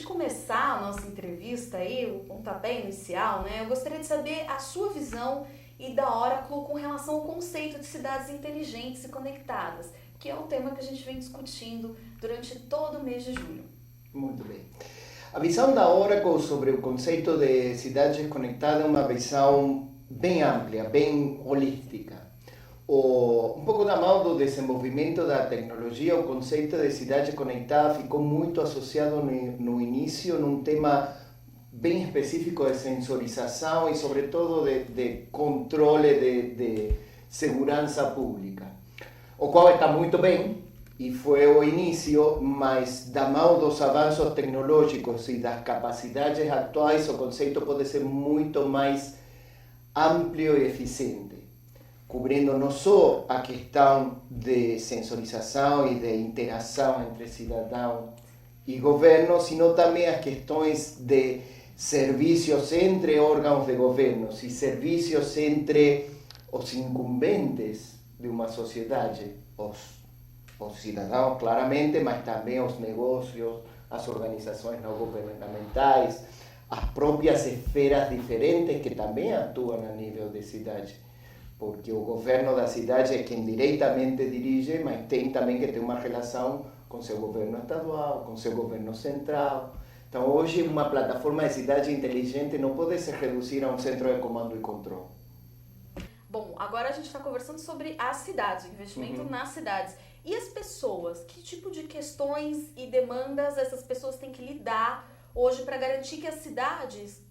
começar a nossa entrevista aí, o pontapé inicial, né, eu gostaria de saber a sua visão e da Oracle com relação ao conceito de cidades inteligentes e conectadas, que é um tema que a gente vem discutindo durante todo o mês de julho. Muito bem. A visão da Oracle sobre o conceito de cidades conectadas é uma visão bem ampla, bem holística. Um pouco na mão do desenvolvimento da tecnologia, o conceito de cidade conectada ficou muito associado no início num tema bem específico de sensorização e, sobretudo, de controle de segurança pública, o qual está muito bem e foi o início, mas da mão dos avanços tecnológicos e das capacidades atuais, o conceito pode ser muito mais amplo e eficiente, cobrindo não só a questão de sensorização e de interação entre cidadão e governo, sino também as questões de serviços entre órgãos de governo e serviços entre os incumbentes de uma sociedade, os cidadãos claramente, mas também os negócios, as organizações não governamentais, as próprias esferas diferentes que também atuam a nível de cidade, porque o governo da cidade é quem diretamente dirige, mas tem também que ter uma relação com seu governo estadual, com seu governo central. Então, hoje, uma plataforma de cidade inteligente não pode se reduzir a um centro de comando e controle. Bom, agora a gente está conversando sobre as cidades, investimento nas cidades. E as pessoas? Que tipo de questões e demandas essas pessoas têm que lidar hoje para garantir que as cidades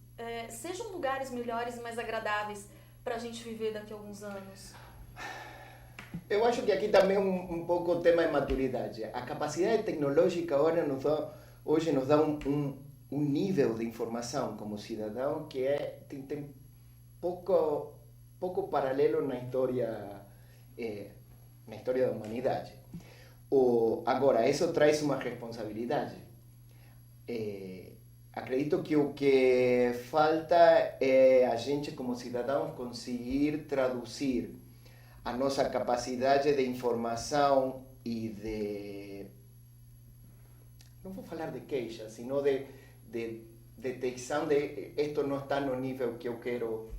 sejam lugares melhores e mais agradáveis para a gente viver daqui a alguns anos? Eu acho que aqui também um pouco o tema é maturidade. A capacidade tecnológica agora hoje nos dá um nível de informação como cidadão que tem pouco paralelo na história da humanidade. Agora, isso traz uma responsabilidade. Acredito que o que falta é a gente, como cidadãos, conseguir traduzir a nossa capacidade de informação e de... não vou falar de queixa, sino de detecção de isto não está no nível que eu quero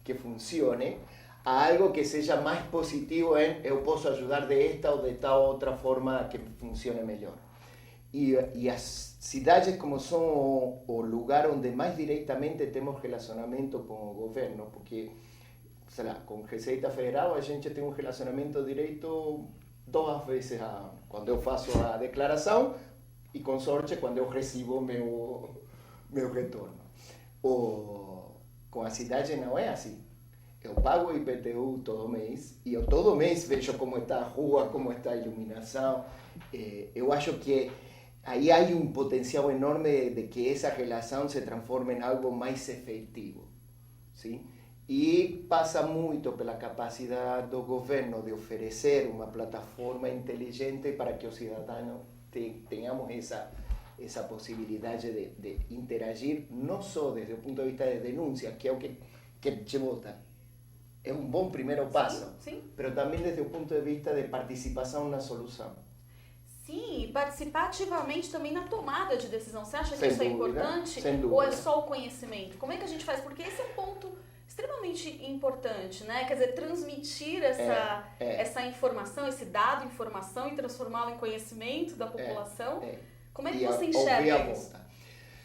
que funcione, a algo que seja mais positivo eu posso ajudar de esta ou de tal outra forma que funcione melhor. E as cidades, como são o lugar onde mais diretamente temos relacionamento com o governo, porque, sei lá, com Receita Federal a gente tem um relacionamento direto 2 vezes a ano, quando eu faço a declaração e, com sorte, quando eu recebo meu retorno. Com a cidade não é assim. Eu pago o IPTU todo mês e eu todo mês vejo como está a rua, como está a iluminação. Eu acho que aí há um potencial enorme de que essa relação se transforme em algo mais efetivo. Sim? E passa muito pela capacidade do governo de oferecer uma plataforma inteligente para que os cidadãos tenhamos essa possibilidade de interagir, não só desde o ponto de vista de denúncia, que é o que te vota. É um bom primeiro passo, sim. Mas também desde o ponto de vista de participação na solução. Sim, e participar ativamente também na tomada de decisão. Você acha que Sem isso dúvida, é importante? sem dúvida. Ou é só o conhecimento? Como é que a gente faz? Porque esse é um ponto extremamente importante, né? Quer dizer, transmitir essa informação, esse dado, informação e transformá-lo em conhecimento da população. Como é que você enxerga isso?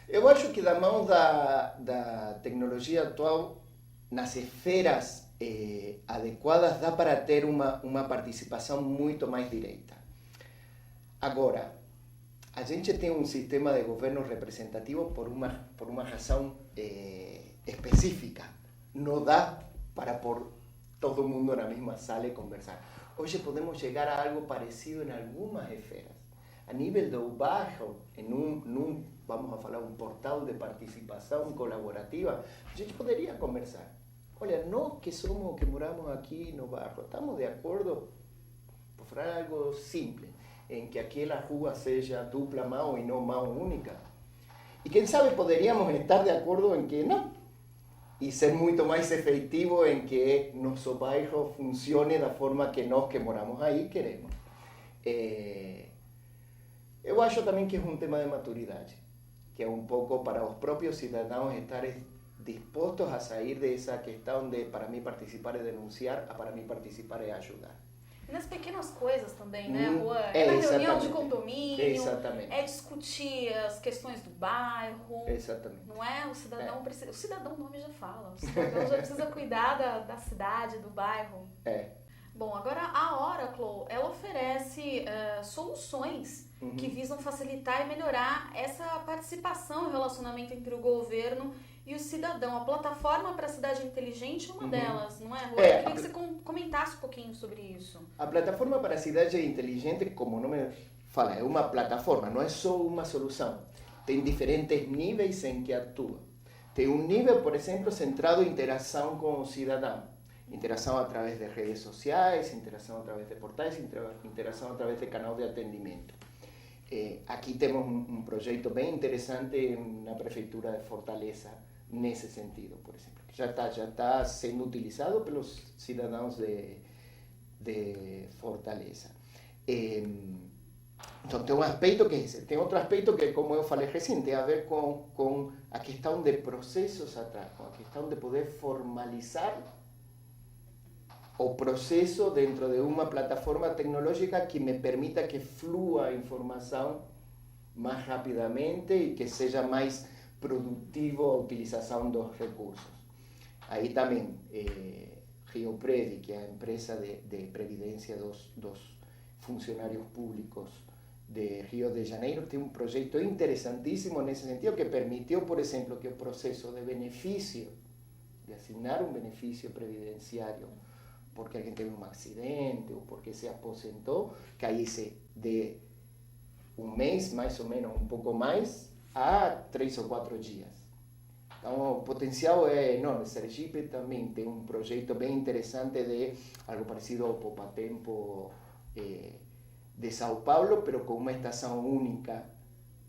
Eu acho que da mão da tecnologia atual, nas esferas adequadas, dá para ter uma participação muito mais direta. Agora, a gente tem um sistema de governo representativo por uma razão específica. Não dá para pôr todo mundo na mesma sala e conversar. Hoje podemos chegar a algo parecido em algumas esferas. A nível do bairro, vamos a falar, um portal de participação colaborativa, a gente poderia conversar. Olha, nós que moramos aqui no bairro, estamos de acordo, por falar algo simples, em que aquela rua seja dupla mão e não mão única. E quem sabe poderíamos estar de acordo em que não. E ser muito mais efetivo em que nosso bairro funcione da forma que nós que moramos aí queremos. Eu acho também que é um tema de maturidade. que é um pouco para os próprios cidadãos estarem dispostos a sair dessa questão de para mim participar é denunciar, a para mim participar é ajudar. E nas pequenas coisas também, né, Juan? É na reunião de condomínio, exatamente. É discutir as questões do bairro. Exatamente. Não é? O cidadão precisa. O cidadão, o nome já fala. O cidadão já precisa cuidar da cidade, do bairro. Bom, agora a Oracle, ela oferece soluções que visam facilitar e melhorar essa participação e relacionamento entre o governo e o cidadão. A plataforma para a cidade inteligente é uma delas, não é, Juan? Eu queria que você comentasse um pouquinho sobre isso. A plataforma para a cidade inteligente, como o nome fala, é uma plataforma, não é só uma solução. Tem diferentes níveis em que atua. Tem um nível, por exemplo, centrado em interação com o cidadão. Interação através de redes sociais, interação através de portais, interação através de canal de atendimento. Aqui temos um projeto bem interessante na Prefeitura de Fortaleza, nesse sentido, por exemplo. Já está sendo utilizado pelos cidadãos de Fortaleza. Então, tem um aspecto que é esse. Tem outro aspecto que, como eu falei recém, tem a ver com a questão de processos atrás, com a questão de poder formalizar o processo dentro de uma plataforma tecnológica que me permita que flua a informação mais rapidamente e que seja mais produtivo a utilização dos recursos. Aí também, Rio Previ, que é a empresa de previdência dos funcionários públicos de Rio de Janeiro, tem um projeto interessantíssimo nesse sentido que permitiu, por exemplo, que o processo de benefício, de asignar um benefício previdenciário porque alguém teve um acidente ou porque se aposentou, caísse de um mês, mais ou menos, um pouco mais, a 3 ou 4 dias. Então, o potencial é enorme. Sergipe também tem um projeto bem interessante de algo parecido ao Poupatempo de São Paulo, mas com uma estação única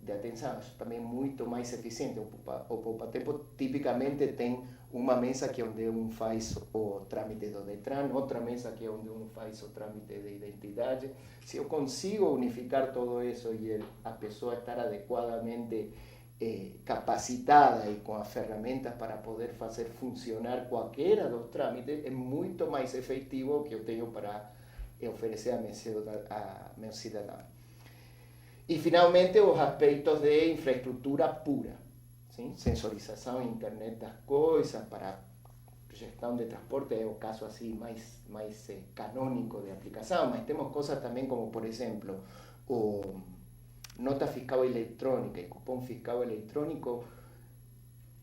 de atenção. Isso também é muito mais eficiente. O Poupatempo tipicamente tem uma mesa que é onde um faz o trâmite do Detran, outra mesa que é onde um faz o trâmite de identidade. Se eu consigo unificar tudo isso e a pessoa estar adequadamente capacitada e com as ferramentas para poder fazer funcionar qualquer dos trâmites, é muito mais efetivo que eu tenho para oferecer a meu cidadão. E, finalmente, os aspectos de infraestrutura pura. Sim? Sensorização, internet das coisas, para gestão de transporte é o caso assim mais canônico de aplicação, mas temos coisas também como, por exemplo, o nota fiscal eletrônica e cupom fiscal eletrônico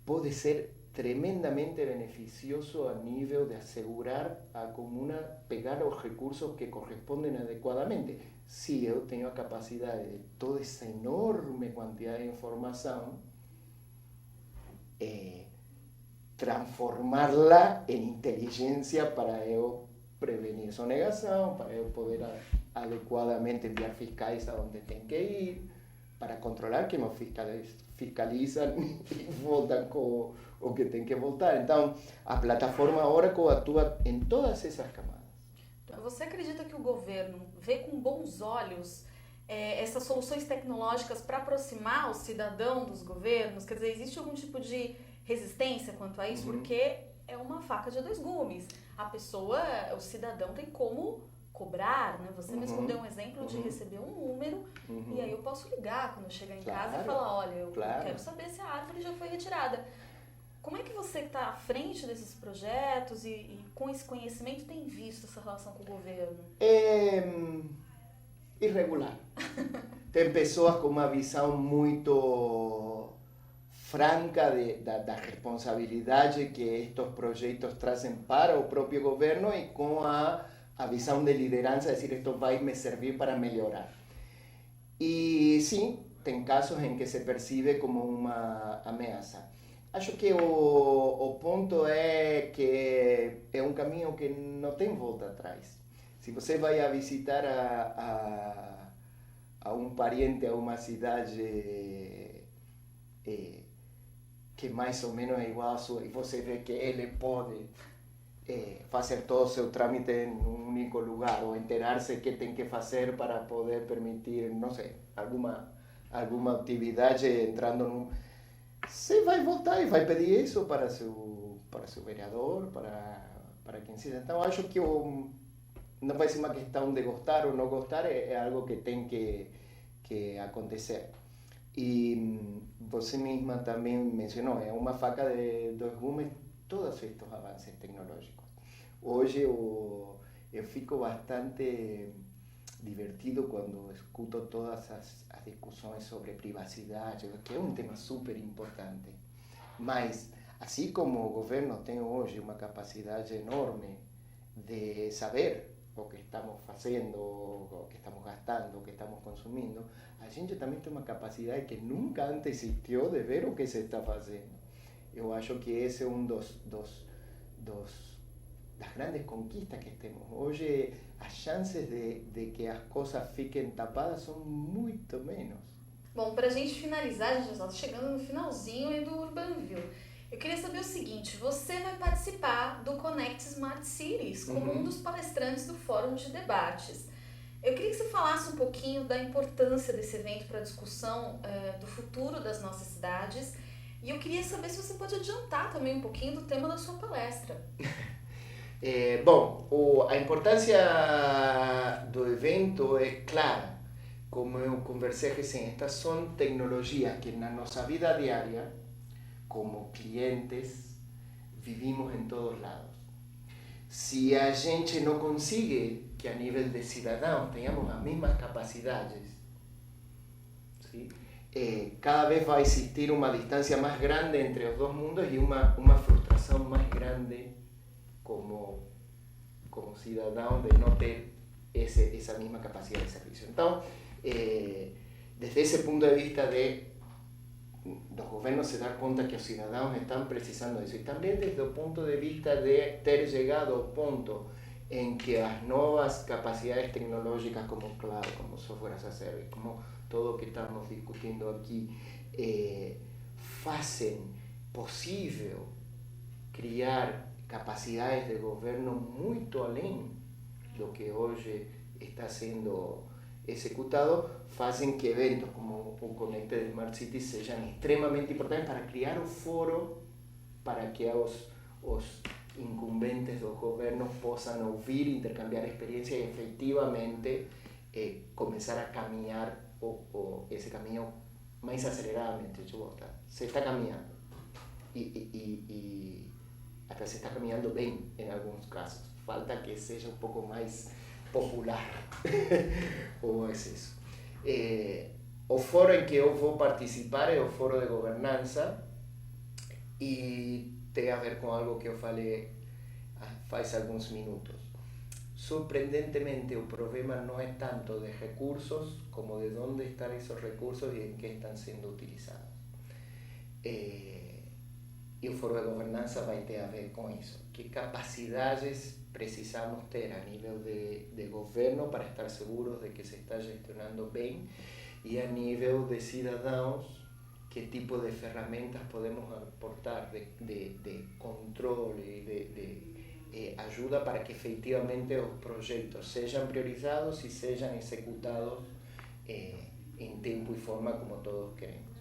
pode ser tremendamente beneficioso a nível de assegurar a comuna pegar os recursos que correspondem adequadamente. Se eu tenho a capacidade de toda essa enorme quantidade de informação, transformá-la em inteligência para eu prevenir sonegação, para eu poder adequadamente enviar fiscais aonde tem que ir, para controlar que não fiscalizam e voltam com o que tem que voltar. Então, a plataforma Oracle atua em todas essas camadas. Você acredita que o governo vê com bons olhos essas soluções tecnológicas para aproximar o cidadão dos governos? Quer dizer, existe algum tipo de resistência quanto a isso? Porque é uma faca de dois gumes. A pessoa, o cidadão tem como cobrar, né? Você mesmo deu um exemplo de receber um número e aí eu posso ligar quando eu chegar em casa e falar, olha, eu quero saber se a árvore já foi retirada. Como é que você que está à frente desses projetos e com esse conhecimento tem visto essa relação com o governo? Irregular. Tem pessoas com uma visão muito franca da responsabilidade que estes projetos trazem para o próprio governo e com a visão de liderança, de dizer, isto vai me servir para melhorar. E sim, tem casos em que se percebe como uma ameaça. Acho que o ponto é que é um caminho que não tem volta atrás. Se você vai a visitar a um parente, a uma cidade que mais ou menos é igual a sua, e você vê que ele pode fazer todo o seu trâmite em um único lugar, ou enterar-se que tem que fazer para poder permitir, não sei, alguma alguma atividade entrando num... Você vai votar e vai pedir isso para seu vereador, para quem seja. Então, acho que não vai ser uma questão de gostar ou não gostar, é algo que tem que acontecer. E você mesma também mencionou, é uma faca de dois gumes todos estes avanços tecnológicos. Hoje eu fico bastante divertido quando escuto todas as discussões sobre privacidade, que é um tema super importante. Mas, assim como o governo tem hoje uma capacidade enorme de saber o que estamos fazendo, o que estamos gastando, o que estamos consumindo, a gente também tem uma capacidade que nunca antes existiu de ver o que se está fazendo. Eu acho que esse é das grandes conquistas que temos. Hoje, as chances de que as coisas fiquem tapadas são muito menos. Bom, para a gente finalizar, a gente já está chegando no finalzinho aí do Urbanville. Eu queria saber o seguinte, você vai participar do Connect Smart Cities como um dos palestrantes do Fórum de Debates. Eu queria que você falasse um pouquinho da importância desse evento para a discussão do futuro das nossas cidades. E eu queria saber se você pode adiantar também um pouquinho do tema da sua palestra. Bom, a importância do evento é clara. Como eu conversei recém, estas são tecnologias que na nossa vida diária, como clientes, vivimos em todos lados. Se a gente não consegue que a nível de cidadãos tenhamos as mesmas capacidades, ¿sí? Cada vez vai existir uma distância mais grande entre os dois mundos e uma frustração mais grande como cidadão de não ter essa mesma capacidade de serviço. Então, desde esse ponto de vista dos governos se dar conta que os cidadãos estão precisando disso, e também desde o ponto de vista de ter chegado ao ponto em que as novas capacidades tecnológicas como cloud, como software as a service, como todo o que estamos discutindo aqui, fazem possível criar capacidades de governo muito além do que hoje está sendo executado, fazem que eventos como o Connect de Smart Cities sejam extremamente importantes para criar o foro para que os incumbentes dos governos possam ouvir, intercambiar experiências e efetivamente começar a caminhar esse caminho mais aceleradamente. Se está caminhando e até se está caminhando bem em alguns casos. Falta que seja um pouco mais popular o acesso. O foro em que eu vou participar é o foro de governança e tem a ver com algo que eu falei faz alguns minutos. Surpreendentemente, o problema não é tanto de recursos como de onde estão esses recursos e em que estão sendo utilizados. E o foro de governança vai ter a ver com isso. Que capacidades precisamos ter a nível de governo para estar seguros de que se está gestionando bem e a nível de cidadãos, que tipo de ferramentas podemos aportar de controle, de ajuda para que efetivamente os projetos sejam priorizados e sejam executados em tempo e forma como todos queremos.